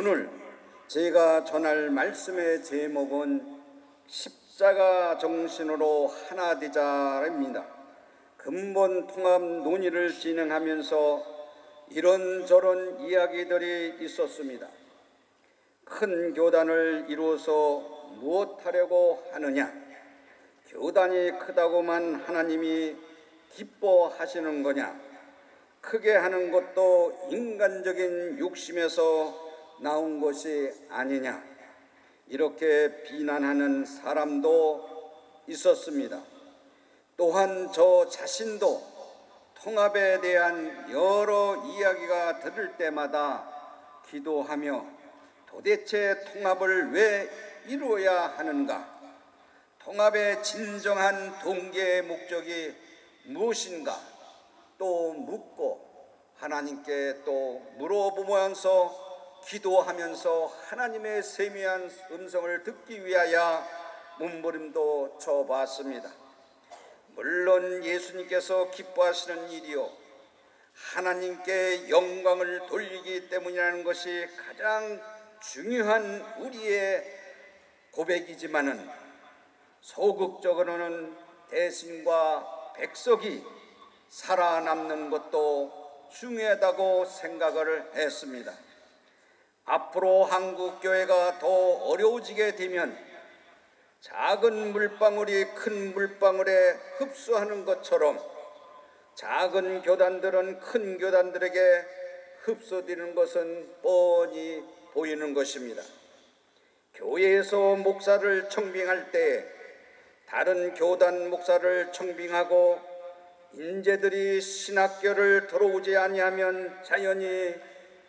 오늘 제가 전할 말씀의 제목은 십자가 정신으로 하나 되자입니다. 근본 통합 논의를 진행하면서 이런저런 이야기들이 있었습니다. 큰 교단을 이루어서 무엇하려고 하느냐? 교단이 크다고만 하나님이 기뻐하시는 거냐? 크게 하는 것도 인간적인 욕심에서 나온 것이 아니냐? 이렇게 비난하는 사람도 있었습니다. 또한 저 자신도 통합에 대한 여러 이야기가 들을 때마다 기도하며 도대체 통합을 왜 이루어야 하는가? 통합의 진정한 동기의 목적이 무엇인가? 또 묻고 하나님께 또 물어보면서 기도하면서 하나님의 세미한 음성을 듣기 위하여 몸부림도 쳐봤습니다. 물론 예수님께서 기뻐하시는 일이요 하나님께 영광을 돌리기 때문이라는 것이 가장 중요한 우리의 고백이지만은 소극적으로는 대신과 백석이 살아남는 것도 중요하다고 생각을 했습니다. 앞으로 한국 교회가 더 어려워지게 되면 작은 물방울이 큰 물방울에 흡수하는 것처럼 작은 교단들은 큰 교단들에게 흡수되는 것은 뻔히 보이는 것입니다. 교회에서 목사를 청빙할 때 다른 교단 목사를 청빙하고 인재들이 신학교를 들어오지 아니하면 자연히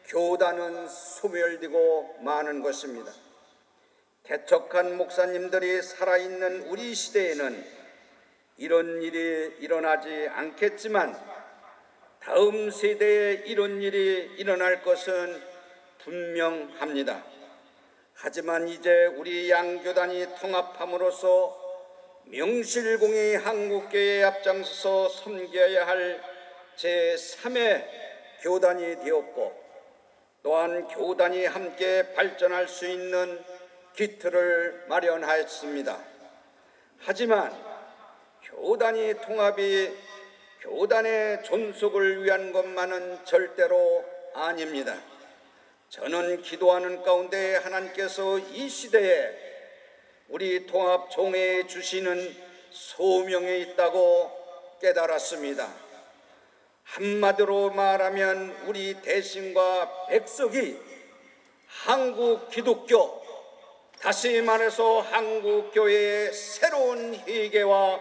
교단은 소멸되고 마는 것입니다. 개척한 목사님들이 살아있는 우리 시대에는 이런 일이 일어나지 않겠지만 다음 세대에 이런 일이 일어날 것은 분명합니다. 하지만 이제 우리 양교단이 통합함으로써 명실공히 한국교회에 앞장서서 섬겨야 할 제3의 교단이 되었고 또한 교단이 함께 발전할 수 있는 기틀을 마련하였습니다. 하지만 교단이 통합이 교단의 존속을 위한 것만은 절대로 아닙니다. 저는 기도하는 가운데 하나님께서 이 시대에 우리 통합 총회에 주시는 소명이 있다고 깨달았습니다. 한마디로 말하면 우리 대신과 백석이 한국 기독교, 다시 말해서 한국 교회의 새로운 회개와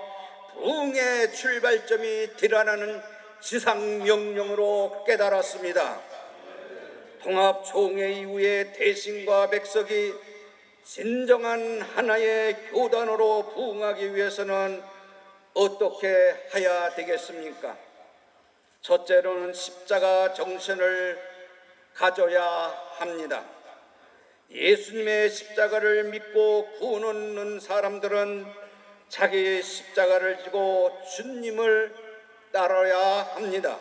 부흥의 출발점이 되라는 지상명령으로 깨달았습니다. 통합 총회 이후에 대신과 백석이 진정한 하나의 교단으로 부흥하기 위해서는 어떻게 해야 되겠습니까? 첫째로는 십자가 정신을 가져야 합니다. 예수님의 십자가를 믿고 구원 얻는 사람들은 자기 십자가를 지고 주님을 따라야 합니다.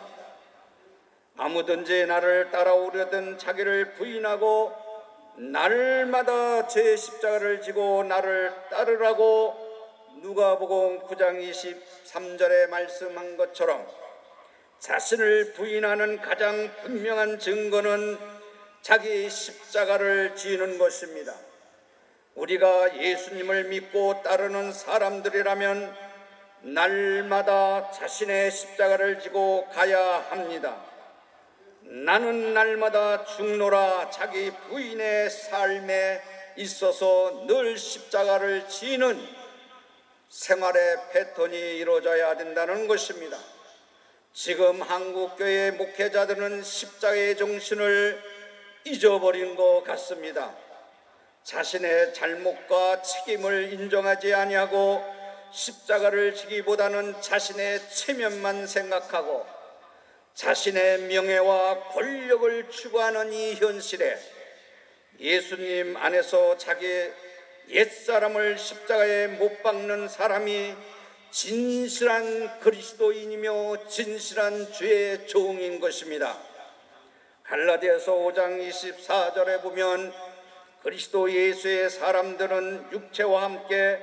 아무든지 나를 따라오려든 자기를 부인하고 날마다 제 십자가를 지고 나를 따르라고 누가복음 9장 23절에 말씀한 것처럼 자신을 부인하는 가장 분명한 증거는 자기 십자가를 지는 것입니다. 우리가 예수님을 믿고 따르는 사람들이라면 날마다 자신의 십자가를 지고 가야 합니다. 나는 날마다 죽노라 자기 부인의 삶에 있어서 늘 십자가를 지는 생활의 패턴이 이루어져야 된다는 것입니다. 지금 한국교회 목회자들은 십자가의 정신을 잊어버린 것 같습니다. 자신의 잘못과 책임을 인정하지 아니하고 십자가를 지기보다는 자신의 체면만 생각하고 자신의 명예와 권력을 추구하는 이 현실에 예수님 안에서 자기 옛사람을 십자가에 못 박는 사람이 진실한 그리스도인이며 진실한 주의 종인 것입니다. 갈라디아서 5장 24절에 보면 그리스도 예수의 사람들은 육체와 함께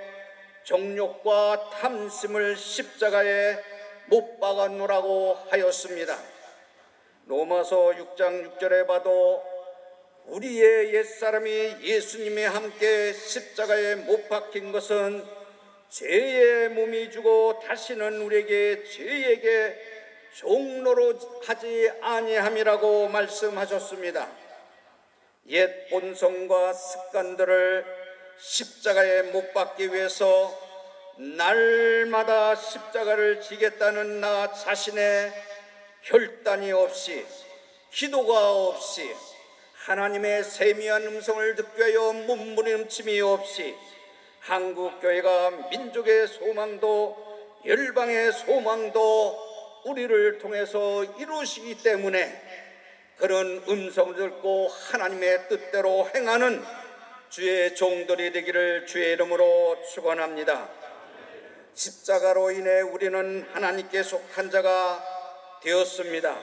정욕과 탐심을 십자가에 못 박았노라고 하였습니다. 로마서 6장 6절에 봐도 우리의 옛사람이 예수님에 함께 십자가에 못 박힌 것은 죄의 몸이 주고 다시는 우리에게 죄에게 종로로 하지 아니함이라고 말씀하셨습니다. 옛 본성과 습관들을 십자가에 못 박기 위해서 날마다 십자가를 지겠다는 나 자신의 결단이 없이, 기도가 없이, 하나님의 세미한 음성을 듣기 위하여 몸부림침이 없이 한국교회가 민족의 소망도 열방의 소망도 우리를 통해서 이루시기 때문에 그런 음성을 듣고 하나님의 뜻대로 행하는 주의 종들이 되기를 주의 이름으로 축원합니다. 십자가로 인해 우리는 하나님께 속한 자가 되었습니다.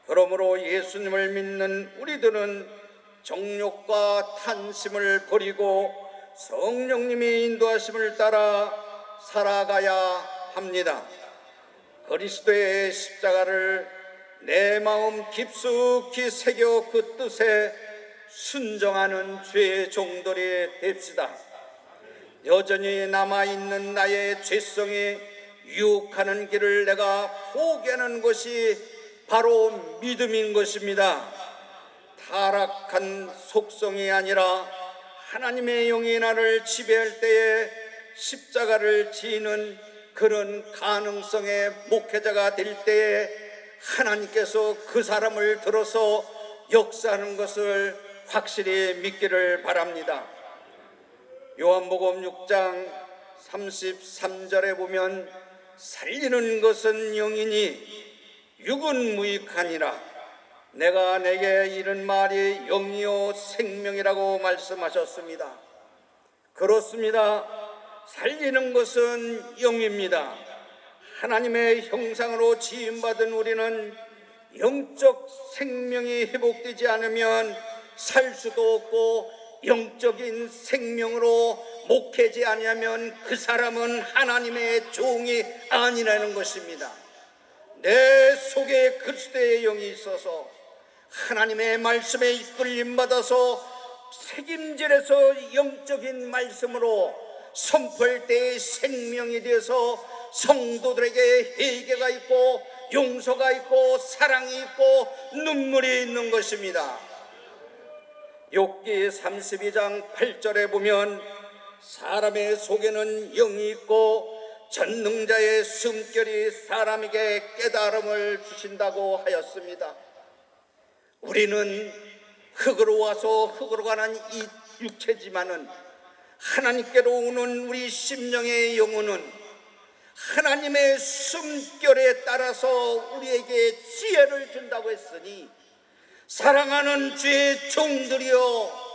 그러므로 예수님을 믿는 우리들은 정욕과 탐심을 버리고 성령님의 인도하심을 따라 살아가야 합니다. 그리스도의 십자가를 내 마음 깊숙이 새겨 그 뜻에 순종하는 주의 종들이 됩시다. 여전히 남아있는 나의 죄성이 유혹하는 길을 내가 포기하는 것이 바로 믿음인 것입니다. 타락한 속성이 아니라 하나님의 영이 나를 지배할 때에 십자가를 지는 그런 가능성의 목회자가 될 때에 하나님께서 그 사람을 들어서 역사하는 것을 확실히 믿기를 바랍니다. 요한복음 6장 33절에 보면 살리는 것은 영이니 육은 무익하니라. 내가 내게 이른 말이 영이요 생명이라고 말씀하셨습니다. 그렇습니다. 살리는 것은 영입니다. 하나님의 형상으로 지음받은 우리는 영적 생명이 회복되지 않으면 살 수도 없고, 영적인 생명으로 목회지 아니하면 그 사람은 하나님의 종이 아니라는 것입니다. 내 속에 그리스도의 영이 있어서 하나님의 말씀에 이끌림 받아서 책임질에서 영적인 말씀으로 선포할 때의 생명이 되어서 성도들에게 회개가 있고 용서가 있고 사랑이 있고 눈물이 있는 것입니다. 욥기 32장 8절에 보면 사람의 속에는 영이 있고 전능자의 숨결이 사람에게 깨달음을 주신다고 하였습니다. 우리는 흙으로 와서 흙으로 가는 이 육체지만은 하나님께로 오는 우리 심령의 영혼은 하나님의 숨결에 따라서 우리에게 지혜를 준다고 했으니, 사랑하는 주의 종들이여,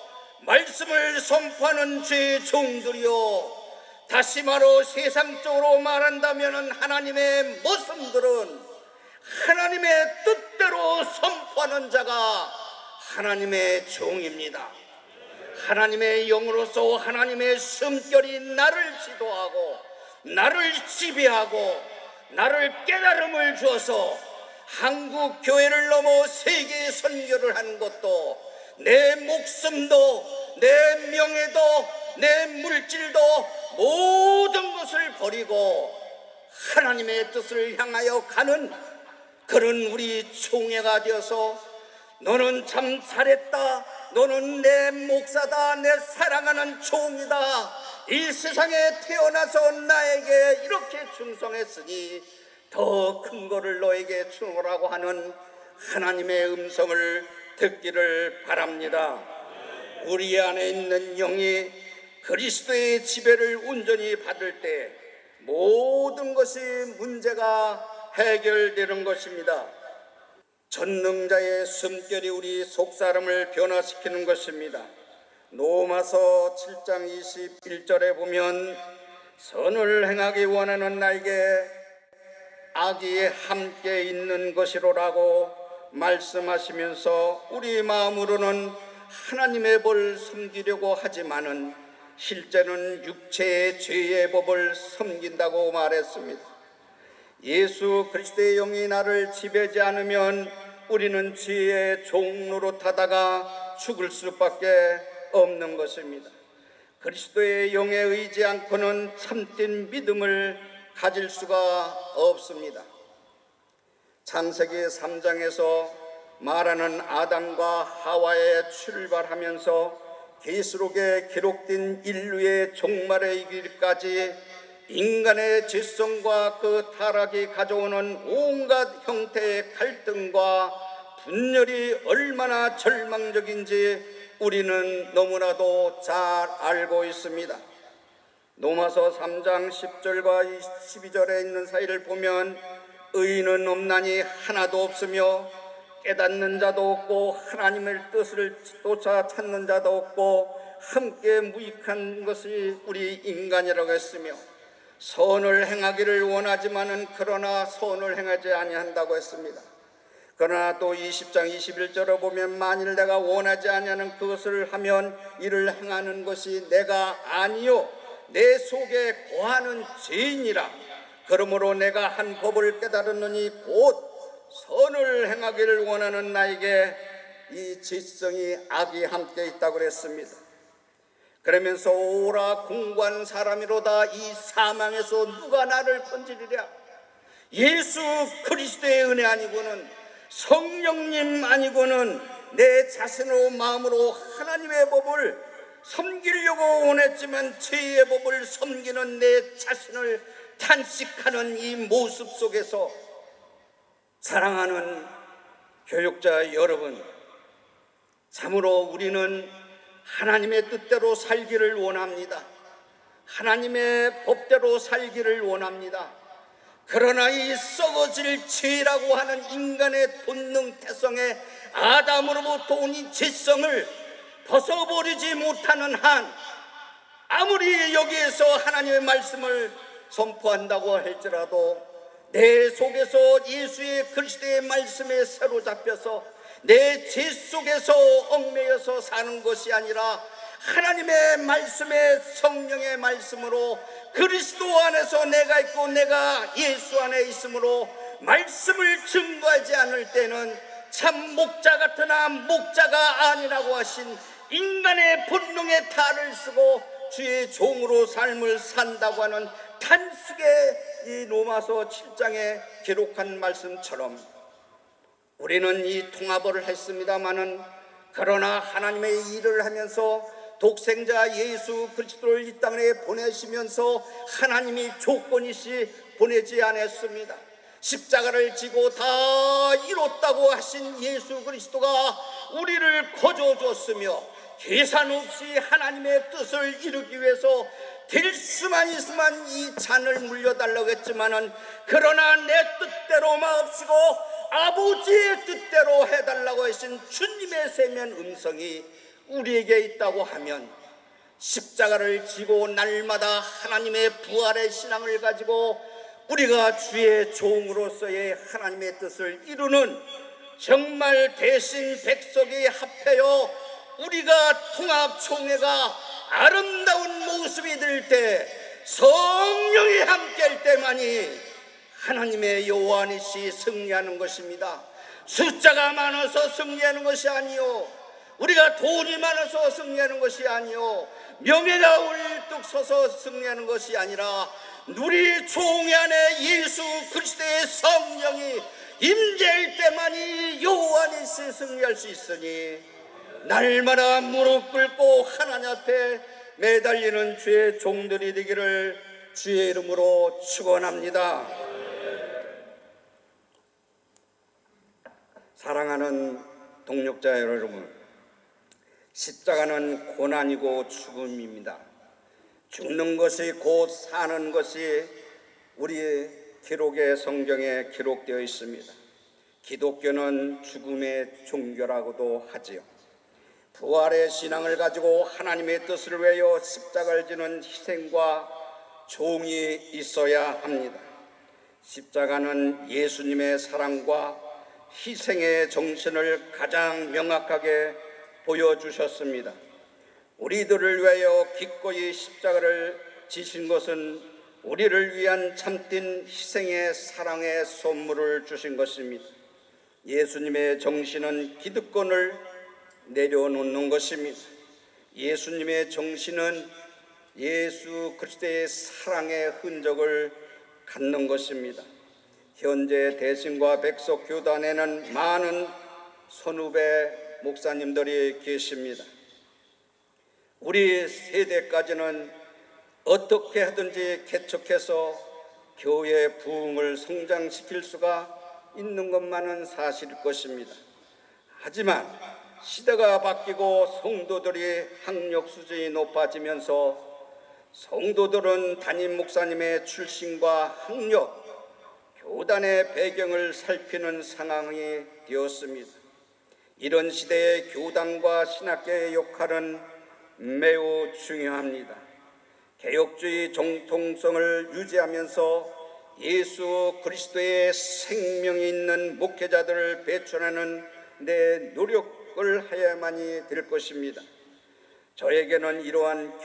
말씀을 선포하는 주의 종들이여, 다시 말로 세상적으로 말한다면 하나님의 모습들은 하나님의 뜻대로 선포하는 자가 하나님의 종입니다. 하나님의 영으로서 하나님의 숨결이 나를 지도하고 나를 지배하고 나를 깨달음을 주어서 한국 교회를 넘어 세계 선교를 하는 것도, 내 목숨도 내 명예도 내 물질도 모든 것을 버리고 하나님의 뜻을 향하여 가는 그런 우리 총회가 되어서, 너는 참 잘했다, 너는 내 목사다, 내 사랑하는 종이다, 이 세상에 태어나서 나에게 이렇게 충성했으니 더 큰 거를 너에게 주노라고 하는 하나님의 음성을 듣기를 바랍니다. 우리 안에 있는 영이 그리스도의 지배를 온전히 받을 때 모든 것이 문제가 해결되는 것입니다. 전능자의 숨결이 우리 속사람을 변화시키는 것입니다. 로마서 7장 21절에 보면 선을 행하기 원하는 나에게 악이 함께 있는 것이로라고 말씀하시면서 우리 마음으로는 하나님의 법을 섬기려고 하지만은 실제는 육체의 죄의 법을 섬긴다고 말했습니다. 예수 그리스도의 영이 나를 지배하지 않으면 우리는 죄의 종로로 타다가 죽을 수밖에 없는 것입니다. 그리스도의 영에 의지 않고는 참된 믿음을 가질 수가 없습니다. 창세기 3장에서 말하는 아담과 하와의 출발하면서 계시록에 기록된 인류의 종말에 이르기까지 인간의 죄성과 그 타락이 가져오는 온갖 형태의 갈등과 분열이 얼마나 절망적인지 우리는 너무나도 잘 알고 있습니다. 로마서 3장 10절과 12절에 있는 사이를 보면 의인은 없나니 하나도 없으며 깨닫는 자도 없고 하나님의 뜻을 쫓아 찾는 자도 없고 함께 무익한 것이 우리 인간이라고 했으며 선을 행하기를 원하지만은 그러나 선을 행하지 아니한다고 했습니다. 그러나 또 20장 21절에 보면 만일 내가 원하지 아니하는 그것을 하면 이를 행하는 것이 내가 아니요 내 속에 거하는 죄인이라. 그러므로 내가 한 법을 깨달았느니 곧 선을 행하기를 원하는 나에게 이 지성이 악이 함께 있다고 그랬습니다. 그러면서 오라 공고한 사람이로다. 이 사망에서 누가 나를 건지리랴. 예수 그리스도의 은혜 아니고는 성령님 아니고는 내 자신의 마음으로 하나님의 법을 섬기려고 원했지만 죄의 법을 섬기는 내 자신을 탄식하는 이 모습 속에서 사랑하는 교육자 여러분, 참으로 우리는 하나님의 뜻대로 살기를 원합니다. 하나님의 법대로 살기를 원합니다. 그러나 이 썩어질 죄라고 하는 인간의 본능 태성의 아담으로부터 온 이 죄성을 벗어버리지 못하는 한 아무리 여기에서 하나님의 말씀을 선포한다고 할지라도 내 속에서 예수의 그리스도의 말씀에 사로잡혀서 내 죄 속에서 얽매여서 사는 것이 아니라 하나님의 말씀에 성령의 말씀으로 그리스도 안에서 내가 있고 내가 예수 안에 있으므로 말씀을 증거하지 않을 때는 참 목자 같으나 목자가 아니라고 하신 인간의 본능의 탈을 쓰고 주의 종으로 삶을 산다고 하는 단식의 이 로마서 7장에 기록한 말씀처럼 우리는 이 통합을 했습니다마는 그러나 하나님의 일을 하면서 독생자 예수 그리스도를 이 땅에 보내시면서 하나님이 조건이시 보내지 않았습니다. 십자가를 지고 다 이뤘다고 하신 예수 그리스도가 우리를 거저줬으며 계산 없이 하나님의 뜻을 이루기 위해서 될 수만 있으면 이 잔을 물려달라고 했지만은 그러나 내 뜻대로 마옵시고 아버지의 뜻대로 해달라고 하신 주님의 세면 음성이 우리에게 있다고 하면 십자가를 지고 날마다 하나님의 부활의 신앙을 가지고 우리가 주의 종으로서의 하나님의 뜻을 이루는 정말 대신 백석이 합하여 우리가 통합총회가 아름다운 모습이 될 때 성령이 함께할 때만이 하나님의 여호와니시 승리하는 것입니다. 숫자가 많아서 승리하는 것이 아니요, 우리가 돈이 많아서 승리하는 것이 아니요, 명예가 울뚝 서서 승리하는 것이 아니라 우리 총회 안에 예수 그리스도의 성령이 임재할 때만이 여호와니시 승리할 수 있으니 날마다 무릎 꿇고 하나님 앞에 매달리는 주의 종들이 되기를 주의 이름으로 축원합니다. 사랑하는 동역자 여러분, 십자가는 고난이고 죽음입니다. 죽는 것이 곧 사는 것이 우리의 기록의 성경에 기록되어 있습니다. 기독교는 죽음의 종교라고도 하지요. 부활의 신앙을 가지고 하나님의 뜻을 위하여 십자가를 지는 희생과 종이 있어야 합니다. 십자가는 예수님의 사랑과 희생의 정신을 가장 명확하게 보여주셨습니다. 우리들을 위하여 기꺼이 십자가를 지신 것은 우리를 위한 참된 희생의 사랑의 선물을 주신 것입니다. 예수님의 정신은 기득권을 내려놓는 것입니다. 예수님의 정신은 예수 그리스도의 사랑의 흔적을 갖는 것입니다. 현재 대신과 백석 교단에는 많은 선후배 목사님들이 계십니다. 우리 세대까지는 어떻게 하든지 개척해서 교회 부흥을 성장시킬 수가 있는 것만은 사실일 것입니다. 하지만 시대가 바뀌고 성도들이 학력 수준이 높아지면서 성도들은 담임 목사님의 출신과 학력, 교단의 배경을 살피는 상황이 되었습니다. 이런 시대의 교단과 신학교의 역할은 매우 중요합니다. 개혁주의 정통성을 유지하면서 예수 그리스도의 생명이 있는 목회자들을 배출하는 내 노력을 해야만이 될 것입니다. 저에게는 이러한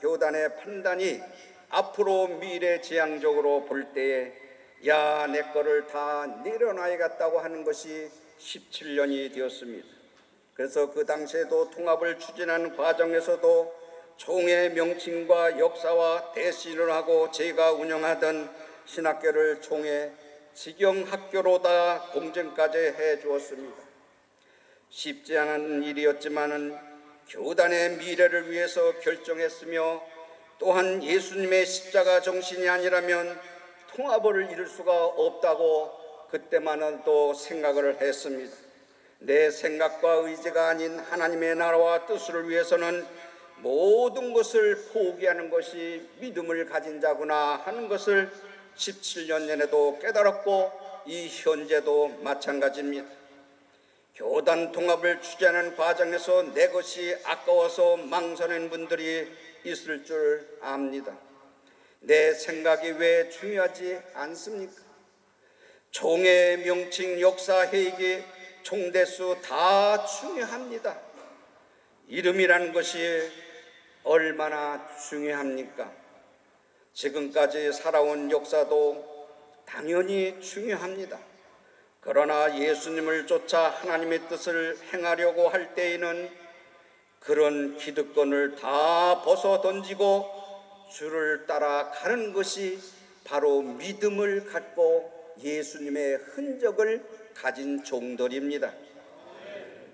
교단의 판단이 앞으로 미래지향적으로 볼 때에 내 거를 다 내려놔야겠다고 하는 것이 17년이 되었습니다. 그래서 그 당시에도 통합을 추진하는 과정에서도 총회 명칭과 역사와 대신을 하고 제가 운영하던 신학교를 총회 직영학교로다 공증까지 해 주었습니다. 쉽지 않은 일이었지만은 교단의 미래를 위해서 결정했으며 또한 예수님의 십자가 정신이 아니라면 통합을 이룰 수가 없다고 그때만은 또 생각을 했습니다. 내 생각과 의지가 아닌 하나님의 나라와 뜻을 위해서는 모든 것을 포기하는 것이 믿음을 가진 자구나 하는 것을 17년 전에도 깨달았고 이 현재도 마찬가지입니다. 교단 통합을 추진하는 과정에서 내 것이 아까워서 망설이는 분들이 있을 줄 압니다. 내 생각이 왜 중요하지 않습니까? 총회 명칭, 역사, 회기, 총대수 다 중요합니다. 이름이라는 것이 얼마나 중요합니까? 지금까지 살아온 역사도 당연히 중요합니다. 그러나 예수님을 쫓아 하나님의 뜻을 행하려고 할 때에는 그런 기득권을 다 벗어 던지고 주를 따라가는 것이 바로 믿음을 갖고 예수님의 흔적을 가진 종들입니다.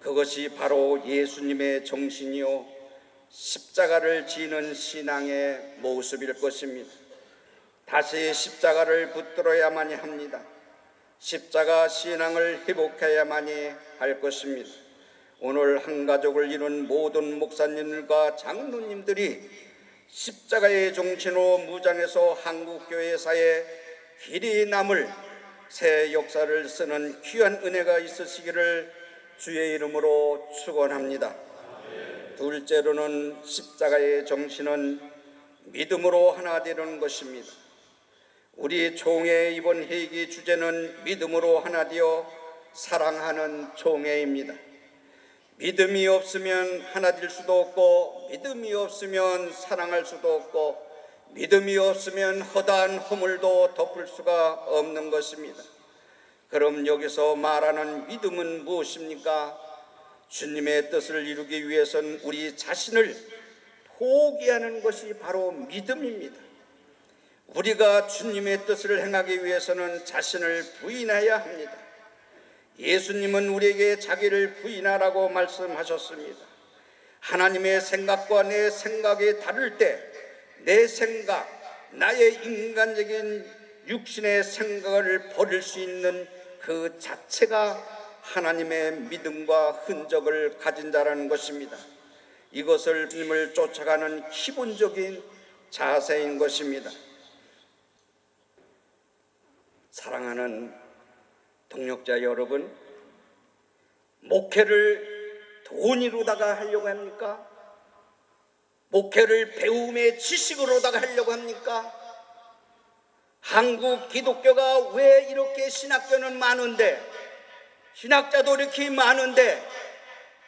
그것이 바로 예수님의 정신이요 십자가를 지는 신앙의 모습일 것입니다. 다시 십자가를 붙들어야만이 합니다. 십자가 신앙을 회복해야만이 할 것입니다. 오늘 한 가족을 이룬 모든 목사님들과 장로님들이 십자가의 정신으로 무장해서 한국교회사에 길이 남을 새 역사를 쓰는 귀한 은혜가 있으시기를 주의 이름으로 축원합니다. 둘째로는 십자가의 정신은 믿음으로 하나 되는 것입니다. 우리 총회의 이번 회기 주제는 믿음으로 하나 되어 사랑하는 총회입니다. 믿음이 없으면 하나 될 수도 없고, 믿음이 없으면 사랑할 수도 없고, 믿음이 없으면 허다한 허물도 덮을 수가 없는 것입니다. 그럼 여기서 말하는 믿음은 무엇입니까? 주님의 뜻을 이루기 위해서는 우리 자신을 포기하는 것이 바로 믿음입니다. 우리가 주님의 뜻을 행하기 위해서는 자신을 부인해야 합니다. 예수님은 우리에게 자기를 부인하라고 말씀하셨습니다. 하나님의 생각과 내 생각이 다를 때 내 생각, 나의 인간적인 육신의 생각을 버릴 수 있는 그 자체가 하나님의 믿음과 흔적을 가진 자라는 것입니다. 이것을 주님을 쫓아가는 기본적인 자세인 것입니다. 사랑하는 동역자 여러분, 목회를 돈 이루다가 하려고 합니까? 목회를 배움의 지식으로다가 하려고 합니까? 한국 기독교가 왜 이렇게 신학교는 많은데 신학자도 이렇게 많은데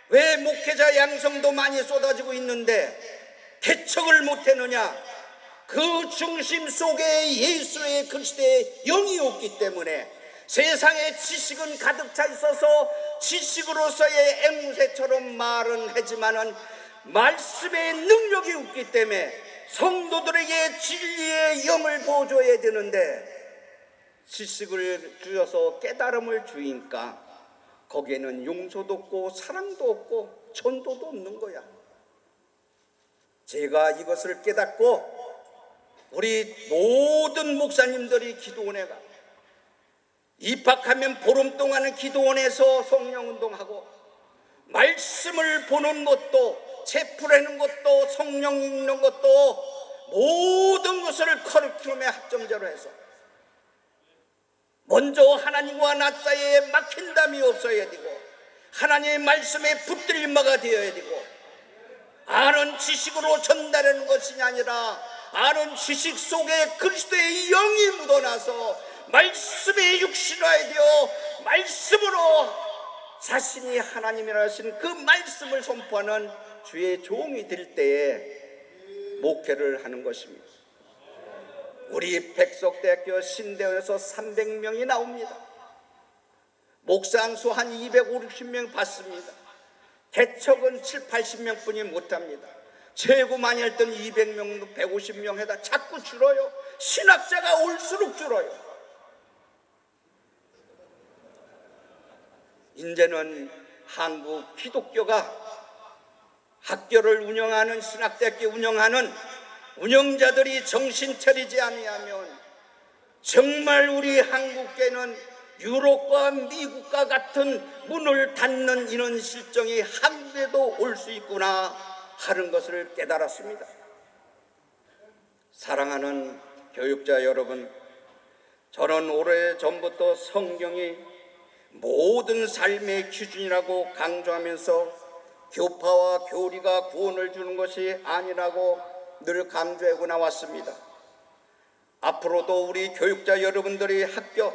왜 목회자 양성도 많이 쏟아지고 있는데 개척을 못했느냐? 그 중심 속에 예수의 그리스도의 영이 없기 때문에 세상에 지식은 가득 차 있어서 지식으로서의 앵무새처럼 말은 하지만은 말씀의 능력이 없기 때문에 성도들에게 진리의 영을 보여줘야 되는데 지식을 주어서 깨달음을 주니까 거기에는 용서도 없고 사랑도 없고 전도도 없는 거야. 제가 이것을 깨닫고 우리 모든 목사님들이 기도원에 가 입학하면 보름 동안은 기도원에서 성령운동하고 말씀을 보는 것도 체풀하는 것도 성령 읽는 것도 모든 것을 커리큘럼의 학점제로 해서 먼저 하나님과 나 사이에 막힌담이 없어야 되고 하나님의 말씀에 붙들림마가 되어야 되고 아는 지식으로 전달하는 것이 아니라 아는 지식 속에 그리스도의 영이 묻어나서 말씀에 육신화에 되어 말씀으로 자신이 하나님이라 하신 그 말씀을 선포하는 주의 종이 될 때에 목회를 하는 것입니다. 우리 백석대학교 신대원에서 300명이 나옵니다. 목상수 한 250명 받습니다. 개척은 7, 80명 뿐이 못합니다. 최고 많이 할 때는 200명, 150명 해다 자꾸 줄어요. 신학자가 올수록 줄어요. 이제는 한국 기독교가 학교를 운영하는 신학대학교 운영하는 운영자들이 정신 차리지 아니하면 정말 우리 한국계는 유럽과 미국과 같은 문을 닫는 이런 실정이 한국에도 올 수 있구나 하는 것을 깨달았습니다. 사랑하는 교육자 여러분, 저는 오래전부터 성경이 모든 삶의 기준이라고 강조하면서 교파와 교리가 구원을 주는 것이 아니라고 늘 강조하고 나왔습니다. 앞으로도 우리 교육자 여러분들이 학교,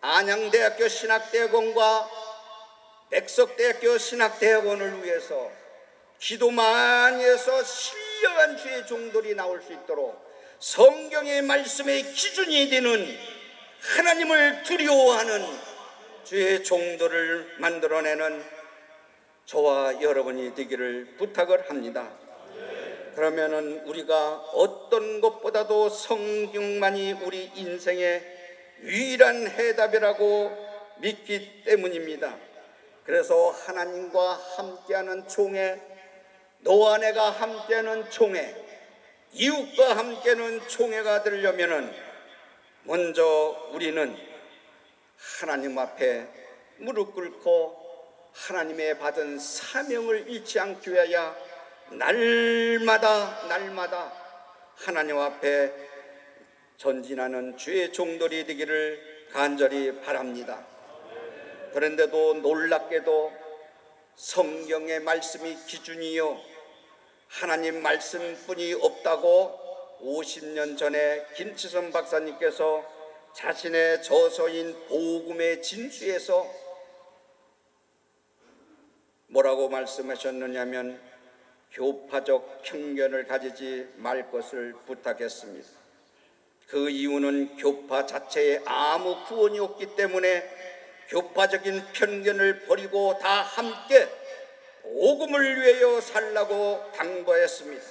안양대학교 신학대학원과 백석대학교 신학대학원을 위해서 기도 많이 해서 신령한 주의 종들이 나올 수 있도록 성경의 말씀의 기준이 되는 하나님을 두려워하는 주의 종들을 만들어내는 저와 여러분이 되기를 부탁을 합니다. 그러면은 우리가 어떤 것보다도 성경만이 우리 인생의 유일한 해답이라고 믿기 때문입니다. 그래서 하나님과 함께하는 총회, 너와 내가 함께하는 총회, 이웃과 함께하는 총회가 되려면은 먼저 우리는 하나님 앞에 무릎 꿇고 하나님의 받은 사명을 잃지 않기 위하여 날마다 하나님 앞에 전진하는 주의 종들이 되기를 간절히 바랍니다. 그런데도 놀랍게도 성경의 말씀이 기준이요 하나님 말씀뿐이 없다고 50년 전에 김치선 박사님께서 자신의 저서인 복음의 진수에서 뭐라고 말씀하셨느냐면 교파적 편견을 가지지 말 것을 부탁했습니다. 그 이유는 교파 자체에 아무 구원이 없기 때문에 교파적인 편견을 버리고 다 함께 복음을 위하여 살라고 당부했습니다.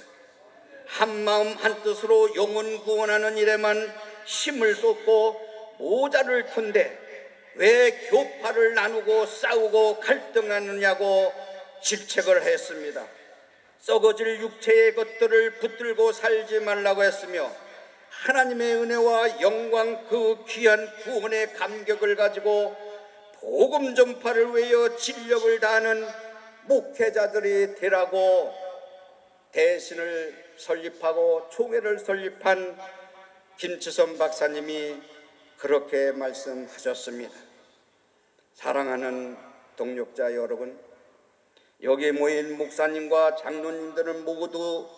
한마음 한뜻으로 영혼 구원하는 일에만 힘을 쏟고 모자를 턴데 왜 교파를 나누고 싸우고 갈등하느냐고 질책을 했습니다. 썩어질 육체의 것들을 붙들고 살지 말라고 했으며 하나님의 은혜와 영광 그 귀한 구원의 감격을 가지고 복음 전파를 위하여 진력을 다하는 목회자들이 되라고 대신을 설립하고 총회를 설립한 김치선 박사님이 그렇게 말씀하셨습니다. 사랑하는 동역자 여러분, 여기 모인 목사님과 장로님들은 모두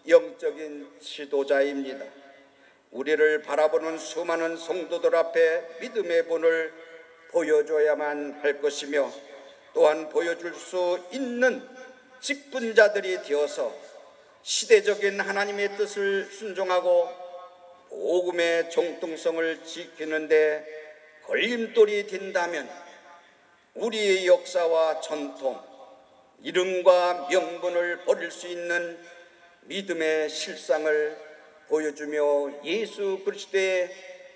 영적인 지도자입니다. 우리를 바라보는 수많은 성도들 앞에 믿음의 본을 보여줘야만 할 것이며, 또한 보여줄 수 있는 직분자들이 되어서 시대적인 하나님의 뜻을 순종하고 복음의 정통성을 지키는데 걸림돌이 된다면 우리의 역사와 전통, 이름과 명분을 버릴 수 있는 믿음의 실상을 보여주며 예수 그리스도의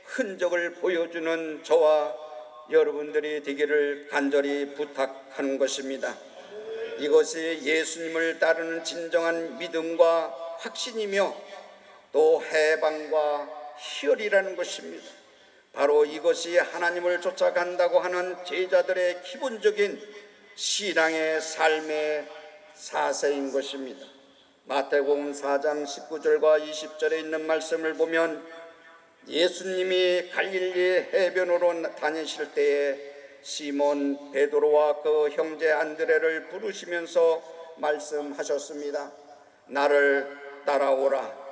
흔적을 보여주는 저와 여러분들이 되기를 간절히 부탁하는 것입니다. 이것이 예수님을 따르는 진정한 믿음과 확신이며 또 해방과 희열이라는 것입니다. 바로 이것이 하나님을 쫓아간다고 하는 제자들의 기본적인 신앙의 삶의 사세인 것입니다. 마태복음 4장 19절과 20절에 있는 말씀을 보면 예수님이 갈릴리 해변으로 다니실 때에 시몬 베드로와 그 형제 안드레를 부르시면서 말씀하셨습니다. 나를 따라오라.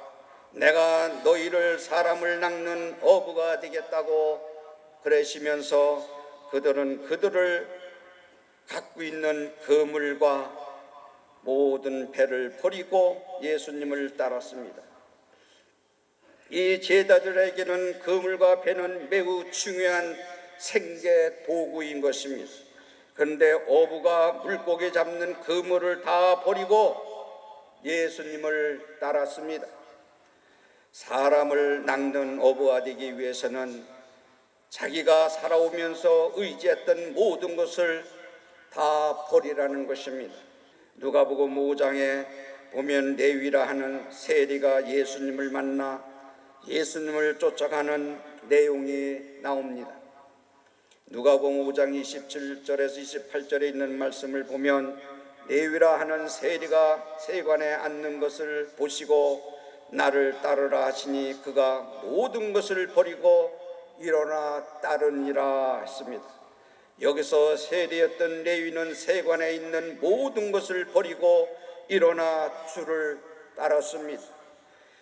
내가 너희를 사람을 낚는 어부가 되겠다고 그러시면서 그들을 갖고 있는 그물과 모든 배를 버리고 예수님을 따랐습니다. 이 제자들에게는 그물과 배는 매우 중요한 생계 도구인 것입니다. 그런데 어부가 물고기 잡는 그물을 다 버리고 예수님을 따랐습니다. 사람을 낚는 어부가 되기 위해서는 자기가 살아오면서 의지했던 모든 것을 다 버리라는 것입니다. 누가복음 5장에 보면 레위라 하는 세리가 예수님을 만나 예수님을 쫓아가는 내용이 나옵니다. 누가복음 5장 27절에서 28절에 있는 말씀을 보면 레위라 하는 세리가 세관에 앉는 것을 보시고 나를 따르라 하시니 그가 모든 것을 버리고 일어나 따르니라 했습니다. 여기서 세리였던 레위는 세관에 있는 모든 것을 버리고 일어나 주를 따랐습니다.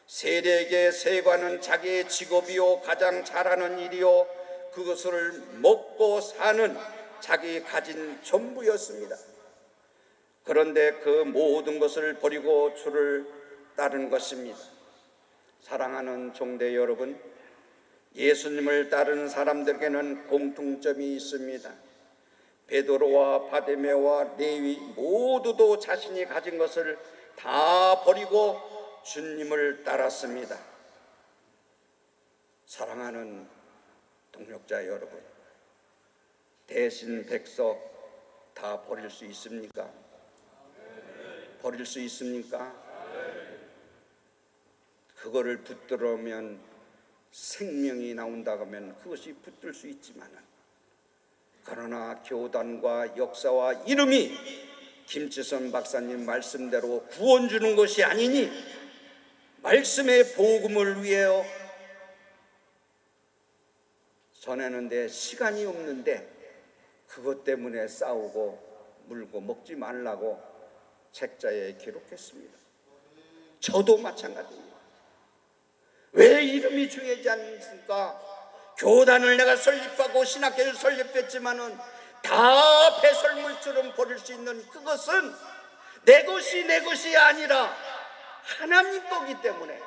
세리에게 세관은 자기의 직업이요 가장 잘하는 일이요 그것을 먹고 사는 자기 가진 전부였습니다. 그런데 그 모든 것을 버리고 주를 따른 것입니다. 사랑하는 종대 여러분, 예수님을 따르는 사람들에게는 공통점이 있습니다. 베드로와 바데메와 레위 모두도 자신이 가진 것을 다 버리고 주님을 따랐습니다. 사랑하는 동역자 여러분, 대신 백석 다 버릴 수 있습니까? 버릴 수 있습니까? 그거를 붙들으면 생명이 나온다고 하면 그것이 붙들 수 있지만은, 그러나 교단과 역사와 이름이 김치선 박사님 말씀대로 구원 주는 것이 아니니 말씀의 복음을 위하여 전하는데 시간이 없는데 그것 때문에 싸우고 물고 먹지 말라고 책자에 기록했습니다. 저도 마찬가지입니다. 왜 이름이 중요하지 않습니까? 교단을 내가 설립하고 신학교를 설립했지만은 다 배설물처럼 버릴 수 있는 그것은 내 것이 아니라 하나님 거기 때문에.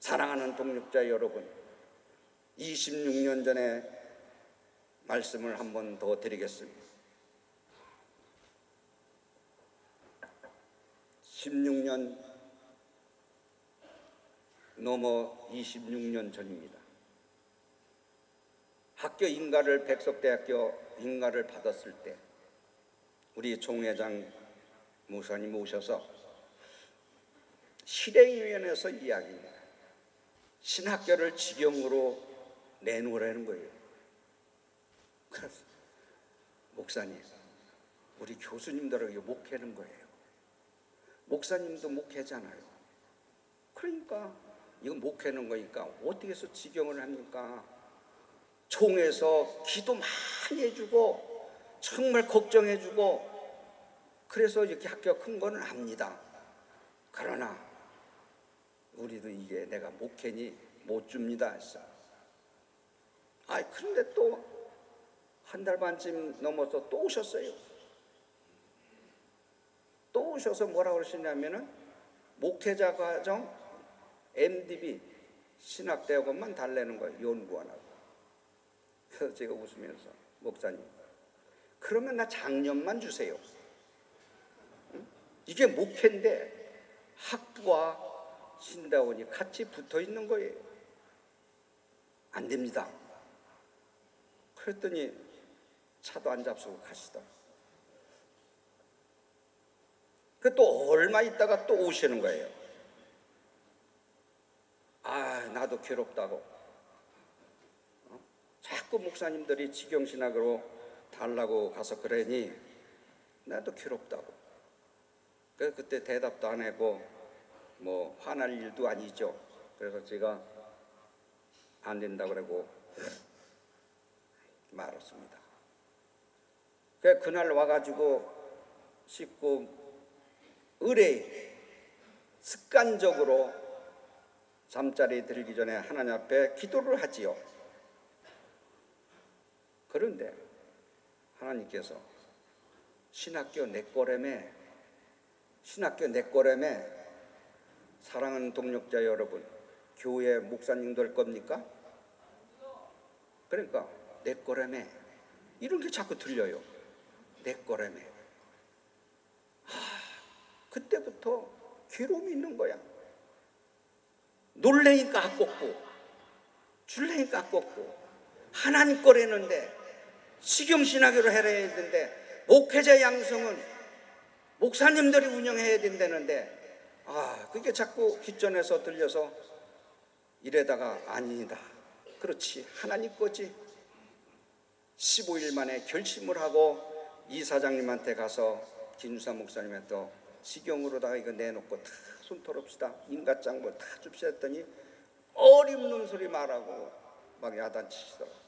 사랑하는 동역자 여러분, 26년 전에 말씀을 한 번 더 드리겠습니다. 16년 넘어 26년 전입니다. 학교 인가를 백석대학교 인가를 받았을 때 우리 총회장 목사님 오셔서 실행위원회에서 이야기입니다. 신학교를 직영으로 내놓으라는 거예요. 그래서 목사님, 우리 교수님들에게 목회는 거예요. 목사님도 목회잖아요. 그러니까 이거 목회는 거니까 어떻게 해서 직영을 합니까? 총회에서 기도 많이 해주고 정말 걱정해주고 그래서 이렇게 학교가 큰 거는 압니다. 그러나 우리도 이게 내가 목회니 못 줍니다 했어. 그런데 또 한 달 반쯤 넘어서 또 오셨어요. 또 오셔서 뭐라고 그러시냐면은 목회자 과정 MDB 신학대학원만 달래는 거예요. 연구 안 하고. 그래서 제가 웃으면서 목사님, 그러면 나 작년만 주세요. 응? 이게 목회인데 학부와 신대원이 같이 붙어 있는 거예요. 안 됩니다. 그랬더니 차도 안 잡수고 가시더라. 그 또 얼마 있다가 또 오시는 거예요. 나도 괴롭다고. 자꾸 목사님들이 직영신학으로 달라고 가서 그러니 나도 괴롭다고. 그때 대답도 안 하고 뭐 화날 일도 아니죠. 그래서 제가 안 된다고 그러고 말았습니다. 그날 와가지고 씻고 의뢰 습관적으로 잠자리에 들기 전에 하나님 앞에 기도를 하지요. 그런데 하나님께서 신학교 내 거래매 사랑하는 동역자 여러분, 교회 목사님 될 겁니까? 그러니까 내 거래매 이런 게 자꾸 들려요. 내 거래매. 그때부터 괴로움이 있는 거야. 놀래니까 아깝고 줄래니까 아깝고 하나님 거래는데 식용신학으로 해야 되는데 목회자 양성은 목사님들이 운영해야 된다는데 그게 자꾸 귓전에서 들려서 이래다가 아니다. 그렇지, 하나님 거지. 15일 만에 결심을 하고 이사장님한테 가서 김유사 목사님한테 식용으로다가 이거 내놓고 다 손털읍시다. 인가짱 뭐 다 줍시다 했더니 어림없는 소리 말하고 막 야단치시더라고요.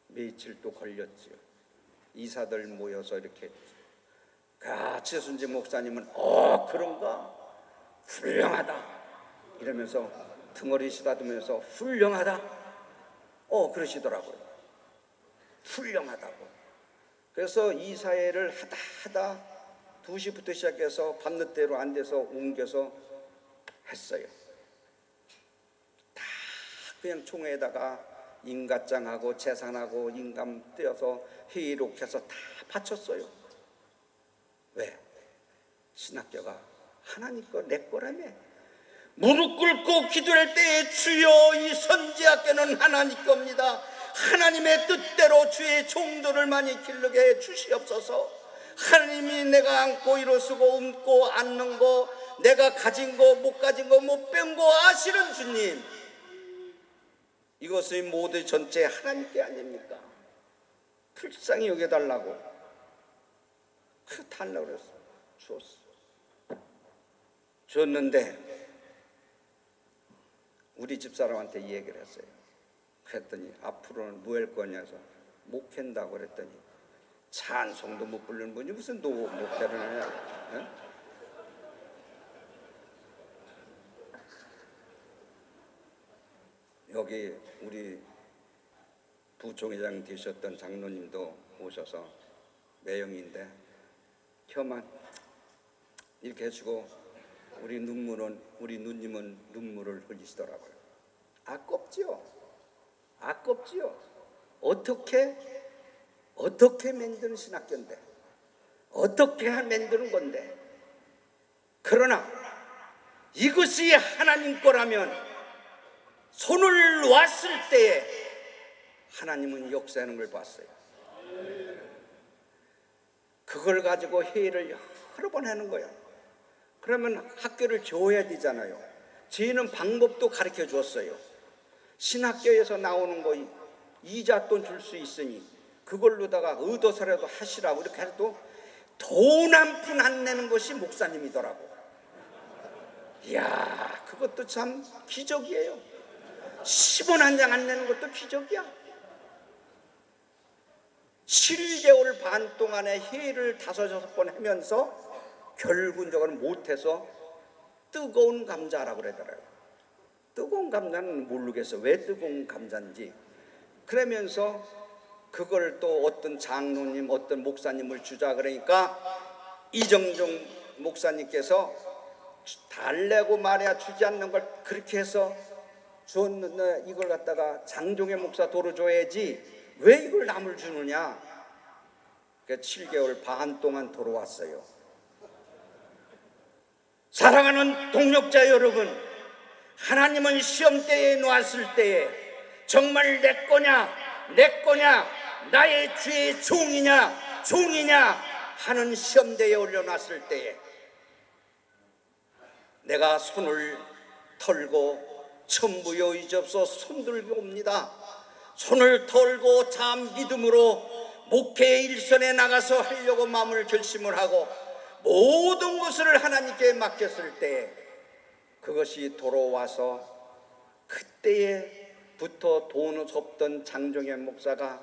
며칠 또 걸렸지요. 이사들 모여서 이렇게 최순재 목사님은 그런가? 훌륭하다 이러면서 등어리 쓰다듬으면서 훌륭하다 그러시더라고요. 훌륭하다고. 그래서 이사회를 하다 2시부터 시작해서 밤늦게로 안 돼서 옮겨서 했어요. 다 그냥 총회에다가 인가장하고 재산하고 인감 떼어서 회의록해서 다 바쳤어요. 왜? 신학교가 하나님 거 내 거라며. 무릎 꿇고 기도할 때에 주여 이 선지학교는 하나님 겁니다. 하나님의 뜻대로 주의 종들을 많이 기르게 해 주시옵소서. 하나님이 내가 안고 일어서고 움고 앉는 거, 내가 가진 거 못 가진 거 못 뺀 거 아시는 주님, 이것의 모두 전체 하나님께 아닙니까? 불쌍히 여겨달라고 달라고 그랬어. 줬는데 우리 집사람한테 얘기를 했어요. 그랬더니 앞으로는 뭐 할 거냐서 못 캔다고 그랬더니 찬송도 못 부르는 분이 무슨 목회를 하냐. 네? 여기 우리 부총회장 되셨던 장로님도 오셔서 매형인데 혀만 이렇게 해주고 우리 누님은 눈물을 흘리시더라고요. 아깝지요. 어떻게 만드는 신학교인데, 어떻게 만드는 건데. 그러나 이것이 하나님 거라면 손을 놨을 때에 하나님은 역사하는 걸 봤어요. 그걸 가지고 회의를 여러 번 하는 거야. 그러면 학교를 줘야 되잖아요. 저희는 방법도 가르쳐 줬어요. 신학교에서 나오는 거 이자 돈 줄 수 있으니 그걸로다가 얻어서라도 하시라고 이렇게 해도 돈 한 푼 안 내는 것이 목사님이더라고. 이야, 그것도 참 기적이에요. 10원 한 장 안 내는 것도 기적이야. 7개월 반 동안의 회의를 5-6번 하면서 결국은 못해서 뜨거운 감자라고 그러더라고요. 뜨거운 감자는 모르겠어. 왜 뜨거운 감자인지. 그러면서 그걸 또 어떤 장로님, 어떤 목사님을 주자 그러니까 이정종 목사님께서 달래고 말해야 주지 않는 걸 그렇게 해서 줬는데 이걸 갖다가 장종의 목사 도로 줘야지 왜 이걸 남을 주느냐. 그러니까 7개월 반 동안 돌아왔어요. 사랑하는 동역자 여러분, 하나님은 시험대에 놓았을 때에 정말 내 거냐 나의 주의 종이냐 하는 시험대에 올려놨을 때에 내가 손을 털고 천부여 이제부터 손들고 옵니다. 손을 털고 참 믿음으로 목회의 일선에 나가서 하려고 마음을 결심을 하고 모든 것을 하나님께 맡겼을 때 그것이 돌아와서 그때부터 돈을 없던 장종현 목사가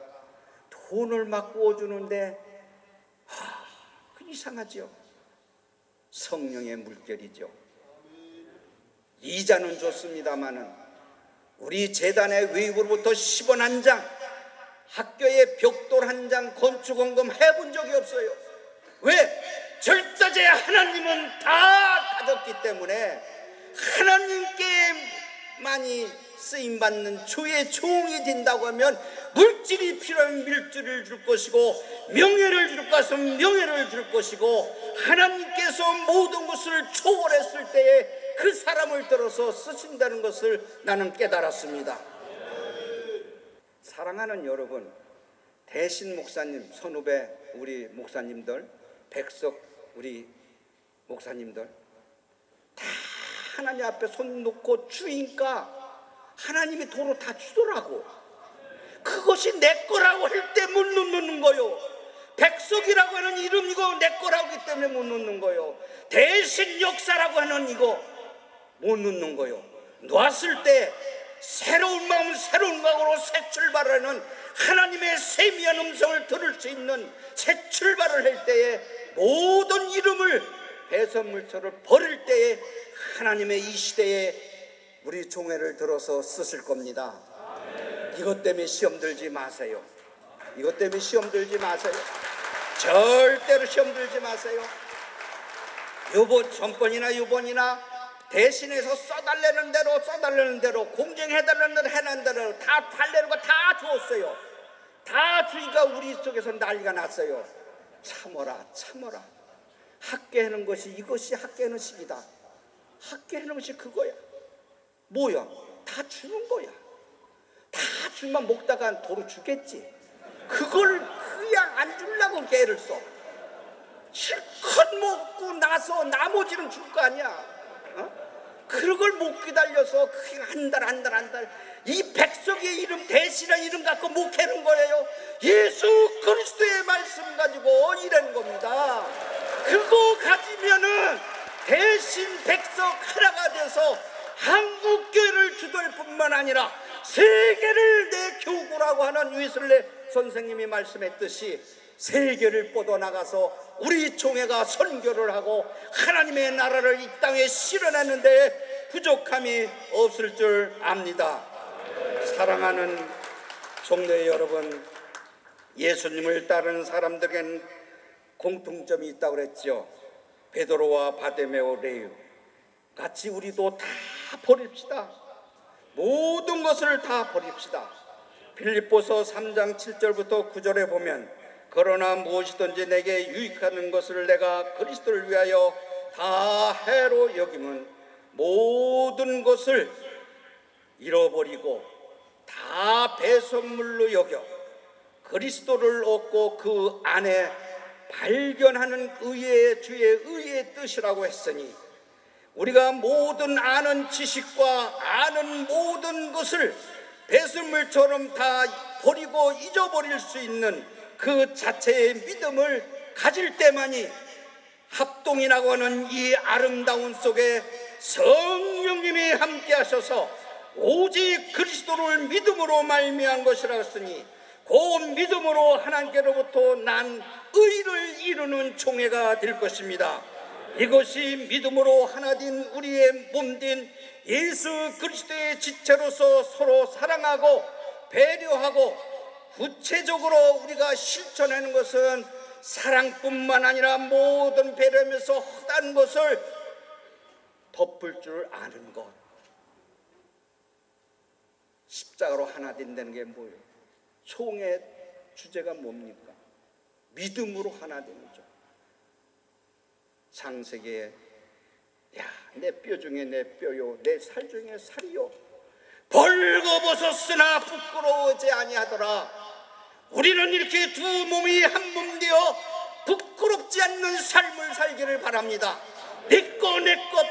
돈을 막 구워주는데 그 이상하죠. 성령의 물결이죠. 이자는 좋습니다마는 우리 재단의 외부로부터 10원 한 장, 학교에 벽돌 한 장 건축원금 해본 적이 없어요. 왜? 절대제 하나님은 다 가졌기 때문에 하나님께만이 쓰임받는 주의 종이 된다고 하면 물질이 필요하면 물질을 줄 것이고 명예를 줄 것은 명예를 줄 것이고 하나님께서 모든 것을 초월했을 때에 그 사람을 들어서 쓰신다는 것을 나는 깨달았습니다. 사랑하는 여러분, 대신 목사님, 선후배 우리 목사님들, 백석 우리 목사님들 다 하나님 앞에 손 놓고 주니까 하나님이 도로 다 주더라고. 그것이 내 거라고 할 때 못 놓는 거요. 백석이라고 하는 이름이고 내 거라고 하기 때문에 못 놓는 거요. 대신 역사라고 하는 이거 못 놓는 거요. 놓았을 때 새로운 마음 새로운 각오로 새 출발을 하는 하나님의 세미한 음성을 들을 수 있는 새 출발을 할 때에 모든 이름을 배선물처럼 버릴 때에 하나님의 이 시대에 우리 종회를 들어서 쓰실 겁니다. 이것 때문에 시험 들지 마세요. 이것 때문에 시험 들지 마세요. 절대로 시험 들지 마세요. 전번이나 요번이나 대신해서 써달라는 대로 공정해달라는 대로 해는 대로 다 달래는 거 다 주었어요. 다 주니까 우리 속에서 난리가 났어요. 참어라. 학계하는 것이 이것이 학계하는 식이다. 학계하는 것이 그거야. 뭐야? 다 주는 거야. 다 주면 먹다가 도로 주겠지. 그걸 그냥 안 주려고 개를 써. 실컷 먹고 나서 나머지는 줄 거 아니야. 그걸 못 기다려서 한 달 이 백석의 이름 대신한 이름 갖고 목회는 거예요. 예수 그리스도의 말씀 가지고 이런 겁니다. 그거 가지면은 대신 백석 하나가 돼서 한국 교회를 주도할 뿐만 아니라 세계를 내 교구라고 하는 위슬레 선생님이 말씀했듯이 세계를 뻗어나가서 우리 총회가 선교를 하고 하나님의 나라를 이 땅에 실현하는데 부족함이 없을 줄 압니다. 사랑하는 종례 여러분, 예수님을 따르는 사람들에게는 공통점이 있다고 그랬죠. 베드로와 바데메오 레위 같이 우리도 다 버립시다. 모든 것을 다 버립시다. 빌립보서 3장 7절부터 9절에 보면 그러나 무엇이든지 내게 유익하는 것을 내가 그리스도를 위하여 다 해로 여김은 모든 것을 잃어버리고 다 배선물로 여겨 그리스도를 얻고 그 안에 발견하는 의의 주의 의의 뜻이라고 했으니 우리가 모든 아는 지식과 아는 모든 것을 배설물처럼 다 버리고 잊어버릴 수 있는 그 자체의 믿음을 가질 때만이 합동이라고 하는 이 아름다운 속에 성령님이 함께 하셔서 오직 그리스도를 믿음으로 말미암은 것이라 했으니 그 믿음으로 하나님께로부터 난 의를 이루는 총회가 될 것입니다. 이것이 믿음으로 하나된 우리의 몸된 예수 그리스도의 지체로서 서로 사랑하고 배려하고 구체적으로 우리가 실천하는 것은 사랑뿐만 아니라 모든 배려하면서 허다한 것을 덮을 줄 아는 것. 십자가로 하나 된다는 게 뭐예요? 총의 주제가 뭡니까? 믿음으로 하나 되는 죠. 창세기에 내 뼈 중에 내 뼈요 내 살 중에 살이요 벌거벗었으나 부끄러워하지 아니하더라. 우리는 이렇게 두 몸이 한 몸 되어 부끄럽지 않는 삶을 살기를 바랍니다. 내 거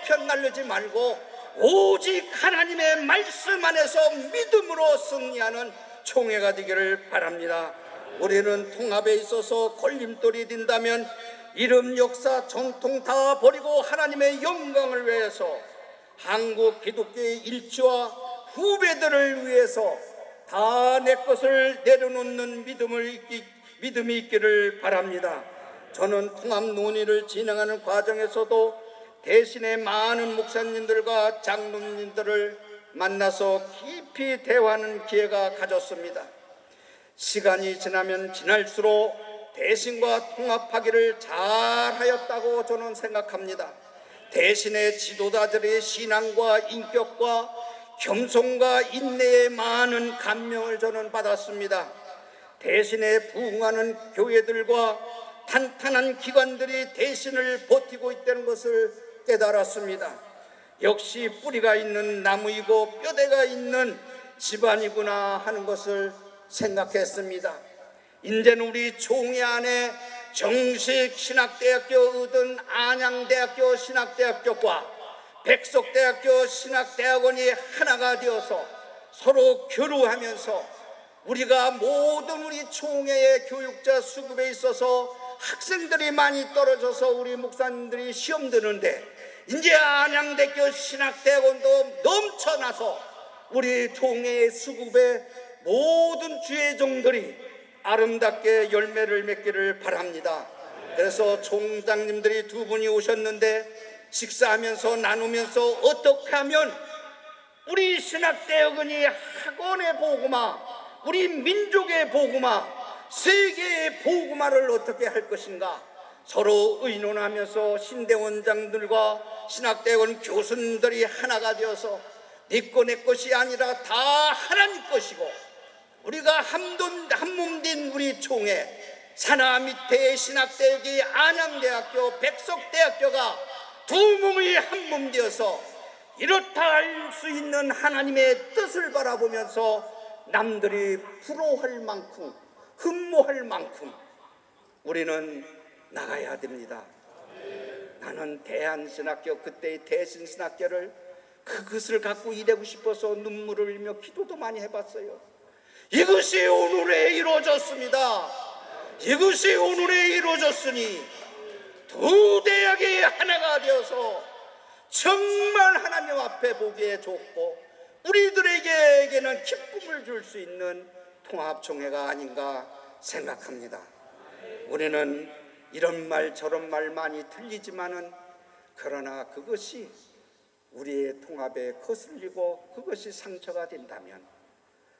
편날르지 말고 오직 하나님의 말씀 안에서 믿음으로 승리하는 총회가 되기를 바랍니다. 우리는 통합에 있어서 걸림돌이 된다면 이름, 역사, 전통 다 버리고 하나님의 영광을 위해서 한국 기독교의 일치와 후배들을 위해서 다 내 것을 내려놓는 믿음이 있기를 바랍니다. 저는 통합 논의를 진행하는 과정에서도 대신에 많은 목사님들과 장로님들을 만나서 깊이 대화하는 기회가 가졌습니다. 시간이 지나면 지날수록 대신과 통합하기를 잘하였다고 저는 생각합니다. 대신의 지도자들의 신앙과 인격과 겸손과 인내에 많은 감명을 저는 받았습니다. 대신에 부흥하는 교회들과 탄탄한 기관들이 대신을 버티고 있다는 것을 깨달았습니다. 역시 뿌리가 있는 나무이고 뼈대가 있는 집안이구나 하는 것을 생각했습니다. 이제는 우리 총회 안에 정식 신학대학교 얻은 안양대학교 신학대학교과 백석대학교 신학대학원이 하나가 되어서 서로 교류하면서 우리가 모든 우리 총회의 교육자 수급에 있어서 학생들이 많이 떨어져서 우리 목사님들이 시험 드는데 이제 안양대학교 신학대학원도 넘쳐나서 우리 총회의 수급에 모든 주의 종들이 아름답게 열매를 맺기를 바랍니다. 그래서 총장님들이 두 분이 오셨는데 식사하면서 나누면서 어떻게 하면 우리 신학대학원이 학원의 복음화, 우리 민족의 복음화, 세계의 복음화를 어떻게 할 것인가 서로 의논하면서 신대원장들과 신학대학원 교수님들이 하나가 되어서 네 거 내 것이 아니라 다 하나님 것이고 우리가 한 몸 된 우리 총회 산하 밑에 신학대학이 안양대학교 백석대학교가 두 몸이 한 몸 되어서 이렇다 할 수 있는 하나님의 뜻을 바라보면서 남들이 부러워할 만큼 흠모할 만큼 우리는 나가야 됩니다. 나는 대한신학교 그때의 대신신학교를 그것을 갖고 일하고 싶어서 눈물을 흘리며 기도도 많이 해봤어요. 이것이 오늘에 이루어졌습니다. 이것이 오늘에 이루어졌으니 두 대학이 하나가 되어서 정말 하나님 앞에 보기에 좋고 우리들에게는 기쁨을 줄 수 있는 통합총회가 아닌가 생각합니다. 우리는 이런 말 저런 말 많이 들리지만은 그러나 그것이 우리의 통합에 거슬리고 그것이 상처가 된다면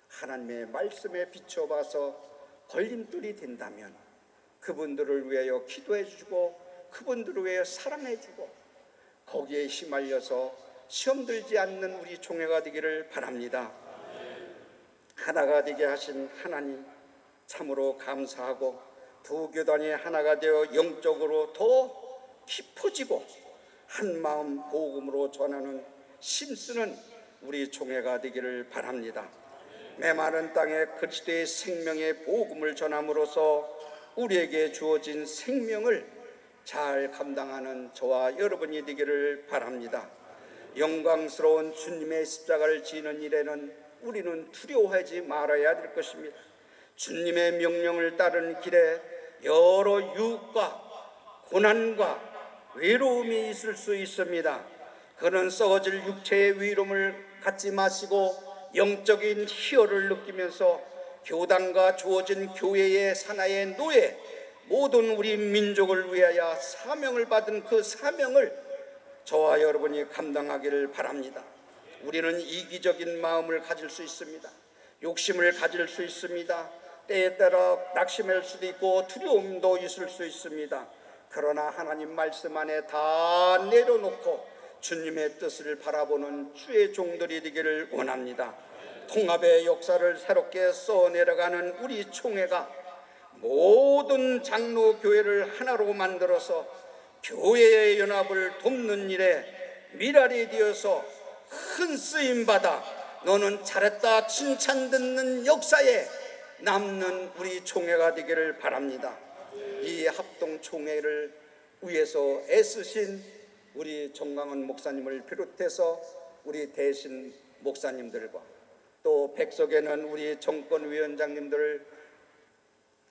하나님의 말씀에 비춰봐서 걸림돌이 된다면 그분들을 위하여 기도해 주고 그분들을 위하여 사랑해 주고 거기에 휘말려서 시험 들지 않는 우리 총회가 되기를 바랍니다. 하나가 되게 하신 하나님 참으로 감사하고 두 교단이 하나가 되어 영적으로 더 깊어지고 한 마음 복음으로 전하는 힘쓰는 우리 총회가 되기를 바랍니다. 메마른 땅에 그리스도의 생명의 복음을 전함으로써 우리에게 주어진 생명을 잘 감당하는 저와 여러분이 되기를 바랍니다. 영광스러운 주님의 십자가를 지는 일에는 우리는 두려워하지 말아야 될 것입니다. 주님의 명령을 따르는 길에 여러 유혹과 고난과 외로움이 있을 수 있습니다. 그는 썩어질 육체의 위로움을 갖지 마시고 영적인 희열을 느끼면서 교단과 주어진 교회의 산하의 노예 모든 우리 민족을 위하여 사명을 받은 그 사명을 저와 여러분이 감당하기를 바랍니다. 우리는 이기적인 마음을 가질 수 있습니다. 욕심을 가질 수 있습니다. 때에 따라 낙심할 수도 있고 두려움도 있을 수 있습니다. 그러나 하나님 말씀 안에 다 내려놓고 주님의 뜻을 바라보는 주의 종들이 되기를 원합니다. 통합의 역사를 새롭게 써내려가는 우리 총회가 모든 장로 교회를 하나로 만들어서 교회의 연합을 돕는 일에 미랄이 되어서 큰 쓰임받아 너는 잘했다 칭찬 듣는 역사에 남는 우리 총회가 되기를 바랍니다. 이 합동 총회를 위해서 애쓰신 우리 정강원 목사님을 비롯해서 우리 대신 목사님들과 또 백석에는 우리 정권위원장님들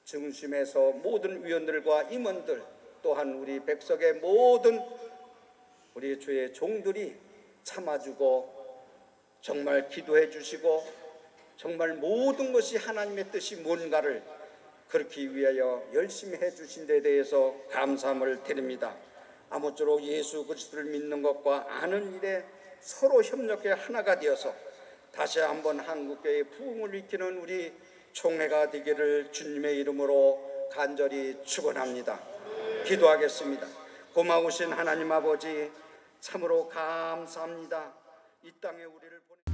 중심에서 모든 위원들과 임원들 또한 우리 백석의 모든 우리 주의 종들이 참아주고 정말 기도해 주시고 정말 모든 것이 하나님의 뜻이 뭔가를 그렇기 위하여 열심히 해 주신 데 대해서 감사함을 드립니다. 아무쪼록 예수 그리스도를 믿는 것과 아는 일에 서로 협력해 하나가 되어서 다시 한번 한국교회의 부흥을 일으키는 우리 총회가 되기를 주님의 이름으로 간절히 축원합니다. 기도하겠습니다. 고마우신 하나님 아버지, 참으로 감사합니다. 이 땅에 우리를 보내